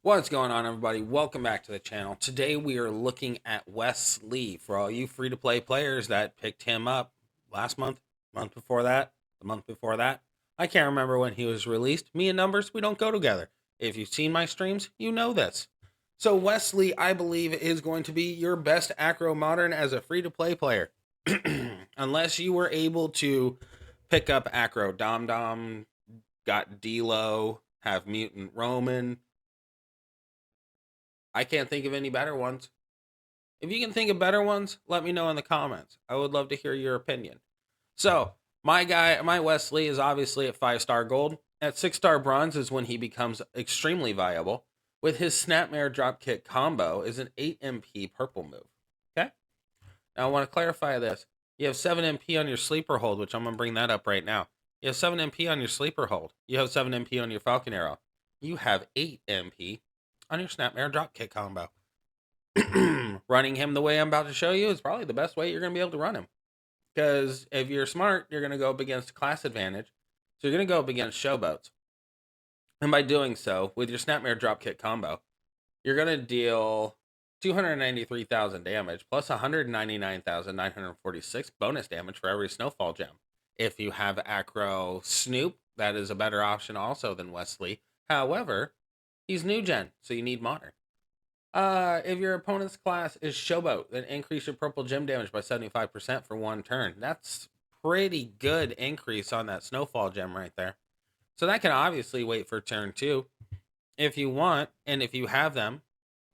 What's going on, everybody? Welcome back to the channel. Today we are looking at Wes Lee. For all you free-to-play players that picked him up last month, month before that, the month before that. I can't remember when he was released. Me and numbers, we don't go together. If you've seen my streams, you know this. So Wes Lee, I believe, is going to be your best Acro Modern as a free-to-play player. Unless you were able to pick up Acro Dom Dom, got D-Lo, have Mutant Roman. I can't think of any better ones. If you can think of better ones, let me know in the comments. I would love to hear your opinion. So, my Wes Lee is obviously at 5-star gold. At 6-star bronze is when he becomes extremely viable. With his Snapmare Dropkick combo is an 8 MP purple move. Okay? Now I want to clarify this. You have 7 MP on your sleeper hold, which I'm going to bring that up right now. You have 7 MP on your sleeper hold. You have 7 MP on your Falcon Arrow. You have 8 MP on your Snapmare Dropkick combo. Running him the way I'm about to show you is probably the best way you're going to be able to run him. Because if you're smart, you're going to go up against class advantage. So you're going to go up against showboats. And by doing so, with your Snapmare Dropkick combo, you're going to deal 293,000 damage plus 199,946 bonus damage for every snowfall gem. If you have Acro Snoop, that is a better option also than Wes Lee. However, he's new gen, so you need modern. If your opponent's class is Showboat, then increase your purple gem damage by 75% for one turn. That's pretty good increase on that snowfall gem right there. So that can obviously wait for turn 2 if you want, and if you have them,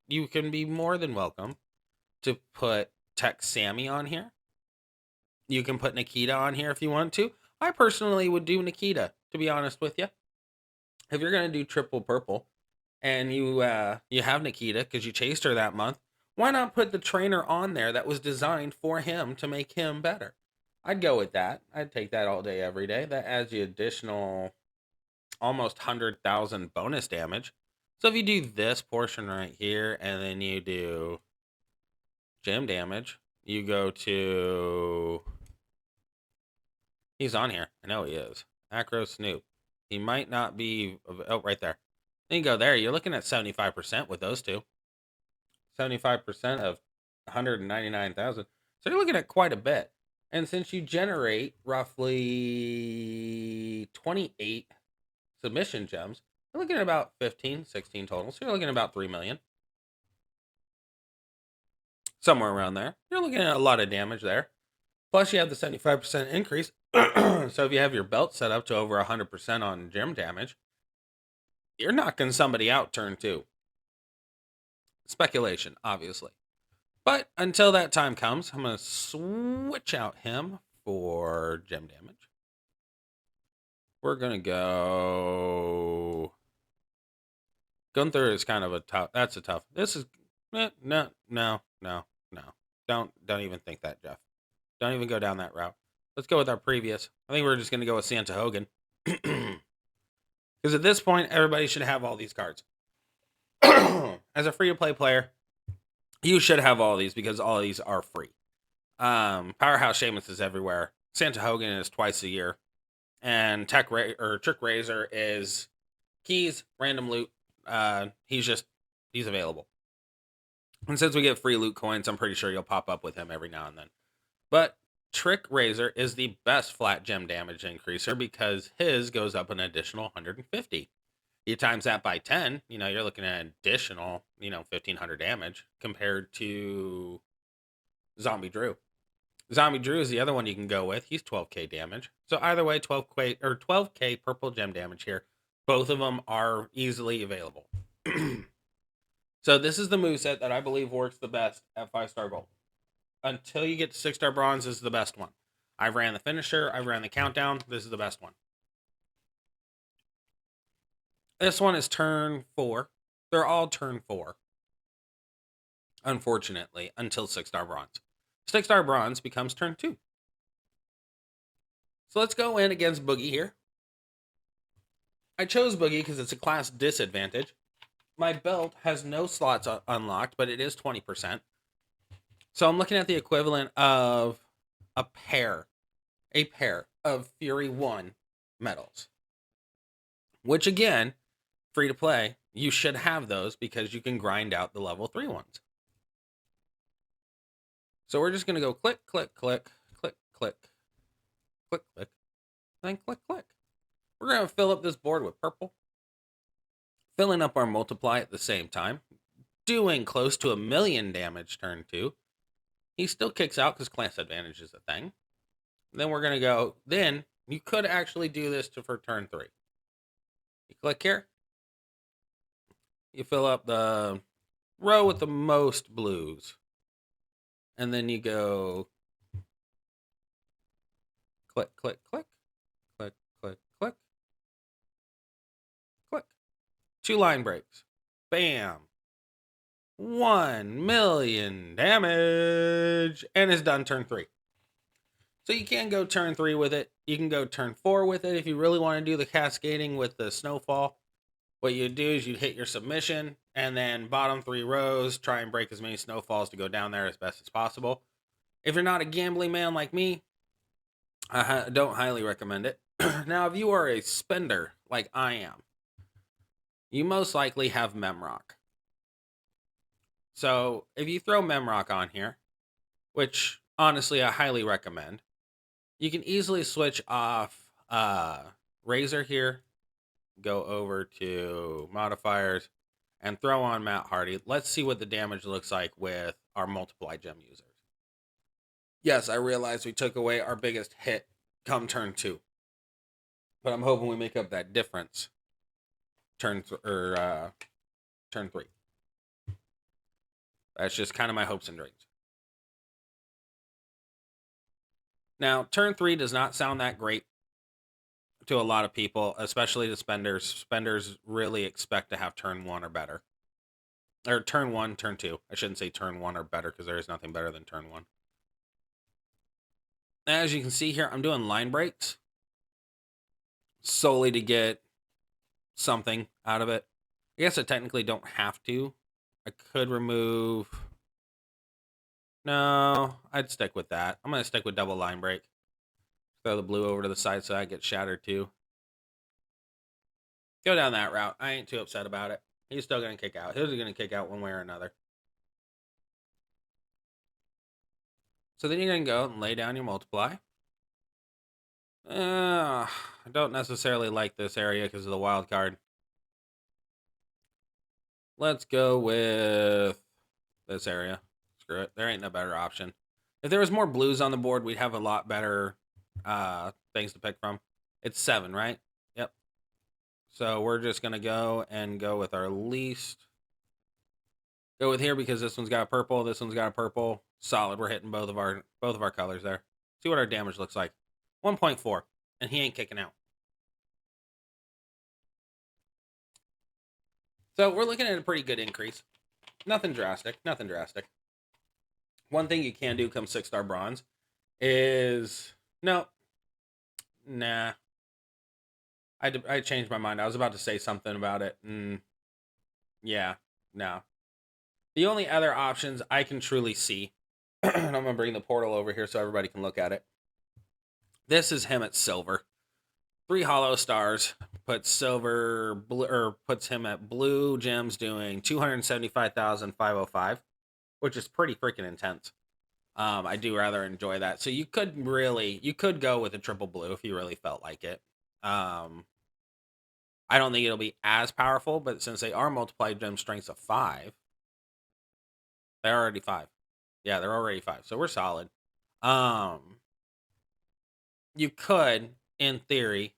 you can be more than welcome to put Tech Sammy on here. You can put Nikita on here if you want to. I personally would do Nikita, to be honest with you. If you're going to do triple purple, and you have Nikita because you chased her that month, why not put the trainer on there that was designed for him to make him better? I'd go with that. I'd take that all day, every day. That adds you additional almost 100,000 bonus damage. So if you do this portion right here, and then you do gem damage, you go to... He's on here. I know he is. Acro Snoop. He might not be... Oh, right there. Then you go there. You're looking at 75% with those two. 75% of 199,000. So you're looking at quite a bit. And since you generate roughly 28 submission gems, you're looking at about 15, 16 total. So you're looking at about 3 million. Somewhere around there. You're looking at a lot of damage there. Plus you have the 75% increase. So if you have your belt set up to over 100% on gem damage, you're knocking somebody out turn 2. Speculation, obviously. But until that time comes, I'm going to switch out him for gem damage. We're going to go... Gunther is kind of a tough... That's a tough... This is... No. Don't even think that, Jeff. Don't even go down that route. Let's go with our previous. I think we're just going to go with Santa Hogan. Because at this point, everybody should have all these cards. As a free-to-play player, you should have all these because all these are free. Powerhouse Sheamus is everywhere. Santa Hogan is twice a year. And Trick Razor is keys, random loot. He's available. And since we get free loot coins, I'm pretty sure you'll pop up with him every now and then. But Trick Razor is the best flat gem damage increaser because his goes up an additional 150. You times that by 10, you're looking at an additional, 1,500 damage compared to Zombie Drew. Zombie Drew is the other one you can go with. He's 12k damage. So either way, 12k purple gem damage here. Both of them are easily available. So this is the moveset that I believe works the best at 5-star gold. Until you get to 6-star bronze, this is the best one. I've ran the finisher. I've ran the countdown. This is the best one. This one is turn 4. They're all turn 4. Unfortunately, until 6-star bronze. 6-star bronze becomes turn 2. So let's go in against Boogie here. I chose Boogie because it's a class disadvantage. My belt has no slots unlocked, but it is 20%. So I'm looking at the equivalent of a pair of Fury 1 medals. Which again, free to play, you should have those because you can grind out the level 3 ones. So we're just going to go click, click, click, click, click, click, click, then click, click. We're going to fill up this board with purple, filling up our multiply at the same time, doing close to 1,000,000 damage turn 2. He still kicks out because class advantage is a thing. Then we're going to go, then you could actually do this for turn 3. You click here, you fill up the row with the most blues, and then you go click, click, click, click, click, click, click. 2 line breaks. Bam. 1,000,000 damage. And it's done turn 3. So you can go turn 3 with it. You can go turn 4 with it if you really want to do the cascading with the snowfall. What you do is you hit your submission, and then bottom 3 rows, try and break as many snowfalls to go down there as best as possible. If you're not a gambling man like me, I don't highly recommend it. Now, if you are a spender like I am, you most likely have Memrock. So if you throw Memrock on here, which honestly I highly recommend, you can easily switch off Razor here, go over to modifiers, and throw on Matt Hardy. Let's see what the damage looks like with our multiply gem users. Yes, I realize we took away our biggest hit come turn 2. But I'm hoping we make up that difference turn 3. That's just kind of my hopes and dreams. Now, turn 3 does not sound that great to a lot of people, especially the spenders. Spenders really expect to have turn 1 or better. Or turn 1, turn 2. I shouldn't say turn 1 or better because there is nothing better than turn 1. As you can see here, I'm doing line breaks solely to get something out of it. I guess I technically don't have to. I could remove... No, I'd stick with that. I'm going to stick with double line break. Throw the blue over to the side so I get shattered too. Go down that route. I ain't too upset about it. He's still going to kick out. He's going to kick out one way or another. So then you're going to go and lay down your multiply. I don't necessarily like this area because of the wild card. Let's go with this area. Screw it. There ain't no better option. If there was more blues on the board, we'd have a lot better things to pick from. It's 7, right? Yep. So we're just going to go with our least. Go with here because this one's got a purple. This one's got a purple. Solid. We're hitting both of our colors there. See what our damage looks like. 1.4. And he ain't kicking out. So we're looking at a pretty good increase. Nothing drastic. Nothing drastic. One thing you can do come 6-star bronze is... No. Nah. I changed my mind. I was about to say something about it. Yeah. No. The only other options I can truly see... I'm going to bring the portal over here so everybody can look at it. This is him at silver. 3 hollow stars puts puts him at blue gems doing 275,505, which is pretty freaking intense. I do rather enjoy that. So you could go with a triple blue if you really felt like it. I don't think it'll be as powerful, but since they are multiplied gem strengths of 5, they're already 5. Yeah, they're already 5. So we're solid. You could, in theory,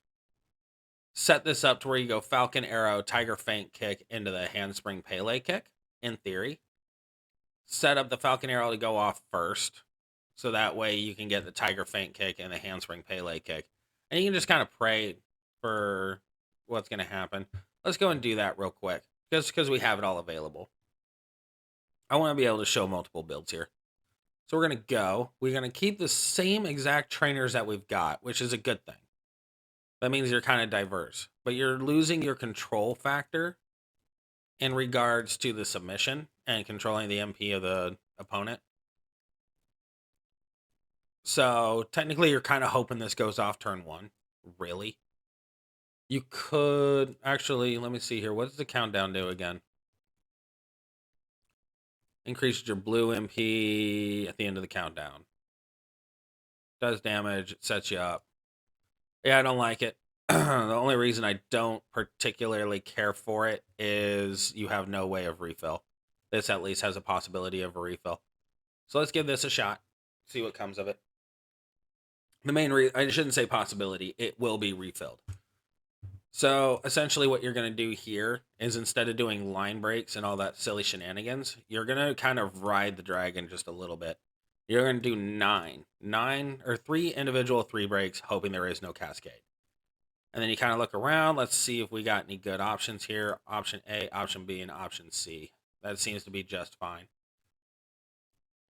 set this up to where you go Falcon Arrow, Tiger Feint kick into the Handspring Pele kick, in theory. Set up the Falcon Arrow to go off first, so that way you can get the Tiger Feint kick and the Handspring Pele kick. And you can just kind of pray for what's going to happen. Let's go and do that real quick, just because we have it all available. I want to be able to show multiple builds here. So we're going to go. We're going to keep the same exact trainers that we've got, which is a good thing. That means you're kind of diverse. But you're losing your control factor in regards to the submission and controlling the MP of the opponent. So technically you're kind of hoping this goes off turn 1. Really? You could actually, let me see here. What does the countdown do again? Increases your blue MP at the end of the countdown. Does damage, it sets you up. Yeah, I don't like it. The only reason I don't particularly care for it is you have no way of refill. This at least has a possibility of a refill. So let's give this a shot. See what comes of it. The main reason, I shouldn't say possibility, it will be refilled. So essentially what you're going to do here is instead of doing line breaks and all that silly shenanigans, you're going to kind of ride the dragon just a little bit. You're going to do nine or 3 individual 3 breaks, hoping there is no cascade. And then you kind of look around. Let's see if we got any good options here. Option A, option B, and option C. That seems to be just fine.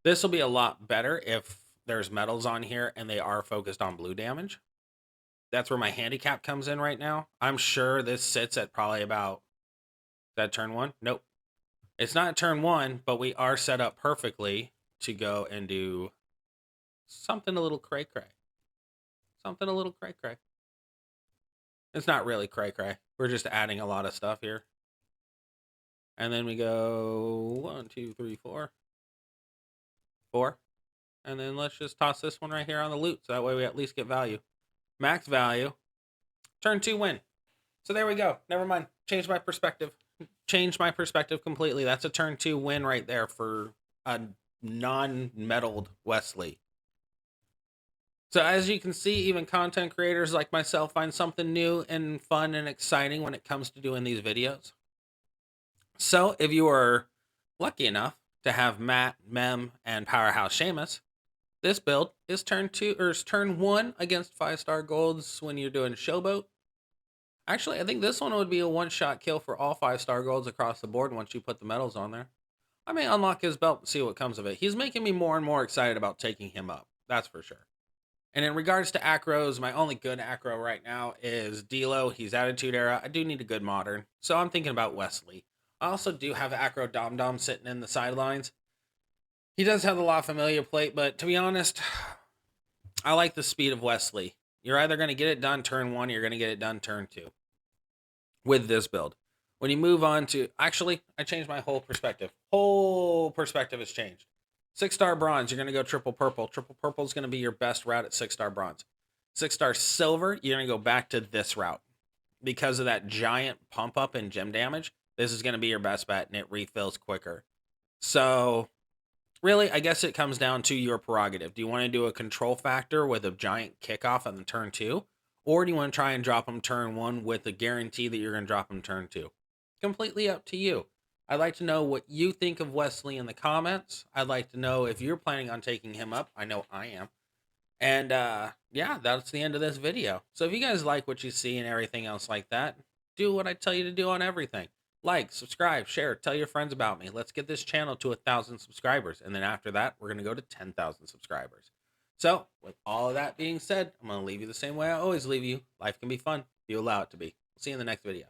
This will be a lot better if there's metals on here and they are focused on blue damage. That's where my handicap comes in right now. I'm sure this sits at probably about, is that turn 1? Nope. It's not turn 1, but we are set up perfectly to go and do something a little cray-cray. Something a little cray-cray. It's not really cray-cray. We're just adding a lot of stuff here. And then we go 1, 2, 3, 4. 4. And then let's just toss this one right here on the loot. So that way we at least get value. Max value. Turn 2 win. So there we go. Never mind. Changed my perspective. Changed my perspective completely. That's a turn 2 win right there for a non-meddled Wes Lee. So as you can see, even content creators like myself find something new and fun and exciting when it comes to doing these videos. So if you are lucky enough to have Matt, Mem, and Powerhouse Seamus, this build is turn 1 against 5-star golds when you're doing Showboat. Actually, I think this one would be a one-shot kill for all 5-star golds across the board once you put the medals on there. I may unlock his belt and see what comes of it. He's making me more and more excited about taking him up. That's for sure. And in regards to acros, my only good acro right now is Dilo. He's Attitude Era. I do need a good modern, so I'm thinking about Wes Lee. I also do have acro Dom Dom sitting in the sidelines. He does have the La Familia plate, but to be honest, I like the speed of Wes Lee. You're either going to get it done turn 1 or you're going to get it done turn 2 with this build. When you move on to... Actually, I changed my whole perspective. Whole perspective has changed. 6-star bronze, you're going to go triple purple. Triple purple is going to be your best route at 6-star bronze. 6-star silver, you're going to go back to this route. Because of that giant pump up in gem damage, this is going to be your best bet, and it refills quicker. So, really, I guess it comes down to your prerogative. Do you want to do a control factor with a giant kickoff on the turn 2? Or do you want to try and drop them turn 1 with a guarantee that you're going to drop them turn 2? Completely up to you. I'd like to know what you think of Wes Lee in the comments. I'd like to know if you're planning on taking him up. I know I am. And yeah, that's the end of this video. So if you guys like what you see and everything else like that, do what I tell you to do on everything. Like, subscribe, share, tell your friends about me. Let's get this channel to 1,000 subscribers. And then after that, we're going to go to 10,000 subscribers. So with all of that being said, I'm going to leave you the same way I always leave you. Life can be fun if you allow it to be. See you in the next video.